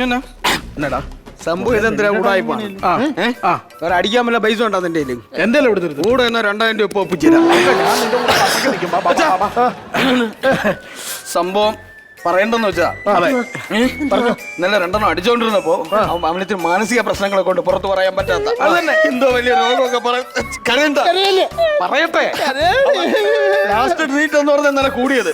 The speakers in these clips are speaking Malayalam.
എന്നടാ സംഭവം ഇതെന്തിനാ കൂടായ്പാണ് വേറെ അടിക്കാൻ വല്ല പൈസ ഉണ്ടോ നിന്റെ എന്റെ കൊടുത്തിരുന്നു കൂടെ എന്നാ 2000 രൂപ ഒപ്പിച്ചിരാ സംഭവം പറയണ്ടെന്ന് വെച്ചാ ഇന്നലെ 2 അടിച്ചോണ്ടിരുന്നപ്പോ അവനത്തിന് മാനസിക പ്രശ്നങ്ങളെ കൊണ്ട് പുറത്തു പറയാൻ പറ്റാത്ത എന്തോ വലിയ രോഗമൊക്കെ പറയട്ടെ ലാസ്റ്റ് ട്രീറ്റ് എന്ന് പറഞ്ഞാൽ ഇന്നലെ കൂടിയത്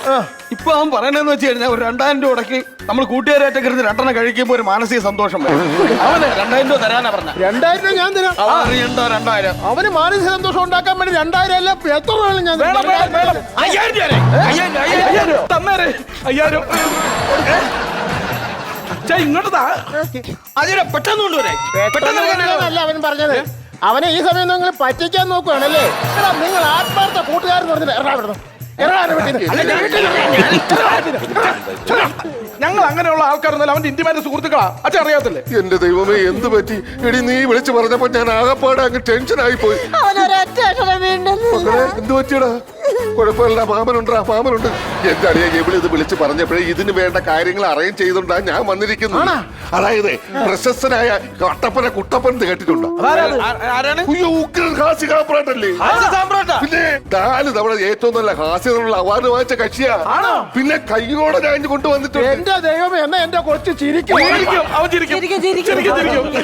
ഇപ്പൊ അവൻ പറയണെന്ന് വെച്ച് കഴിഞ്ഞാൽ ഒരു 2000 രൂപ ഉടക്കി നമ്മൾ കൂട്ടുകാരായിട്ടൊക്കെ ഇരുന്ന് 2 കഴിക്കുമ്പോ ഒരു മാനസിക സന്തോഷം വരും. അവന് 2000 രൂപ തരാനാ പറഞ്ഞ 2000 രൂപ ഞാൻ തരാം. അറിയണ്ടോ 2000 അവന് മാനസിക സന്തോഷം ഉണ്ടാക്കാൻ വേണ്ടി 2000 അല്ല എത്ര രൂപ ഞാൻ തരാം. 5000 ഇങ്ങോട്ട് പെട്ടെന്ന് കൊണ്ടുവരെ അല്ല അവൻ പറഞ്ഞത്. അവനെ ഈ സമയം നിങ്ങൾ പറ്റിക്കാൻ നോക്കുകയാണല്ലേ. എടാ, നിങ്ങൾ ആത്മാർത്ഥ കൂട്ടുകാരെന്ന് പറഞ്ഞിട്ട് ഞങ്ങൾ അങ്ങനെയുള്ള ആൾക്കാരൊന്നും അവന്റെ ഇന്റിമേറ്റ് സുഹൃത്തുക്കളാ. അച്ഛൻ അറിയാത്തില്ലേ? എന്റെ ദൈവമേ, എന്ത് പറ്റി? എടി, നീ വിളിച്ചു പറഞ്ഞപ്പോ ഞാൻ ആകപ്പാടെ അങ്ങ് ടെൻഷനായി പോയി. എന്ത് പറ്റിയടാ? കുഴപ്പമില്ല, മാമനുണ്ട്. എന്റെ അടിയെ ഇവിടെ ഇത് വിളിച്ച് പറഞ്ഞപ്പോഴേ ഇതിന് വേണ്ട കാര്യങ്ങൾ അറേഞ്ച് ചെയ്തുകൊണ്ടാ ഞാൻ വന്നിരിക്കുന്നു. അതായത് പ്രശസ്തനായ കട്ടപ്പന കുട്ടപ്പൻ കേട്ടിട്ടുണ്ടോ? ഉഗ്രൻ ഹാസ്യ സാമ്രാട്ടല്ലേ? പിന്നെ 4 തവണ ഏറ്റവും നല്ല ഹാസ്യത്തിനുള്ള അവാർഡ് വാങ്ങിച്ച കക്ഷിയാ. പിന്നെ കൈയോടെ ഞാൻ കൊണ്ടുവന്നിട്ടുണ്ട്. എന്റെ ദൈവമേ, എന്നാ എന്റെ കൊച്ചു ചിരിക്കും. അവൻ ചിരിക്കും.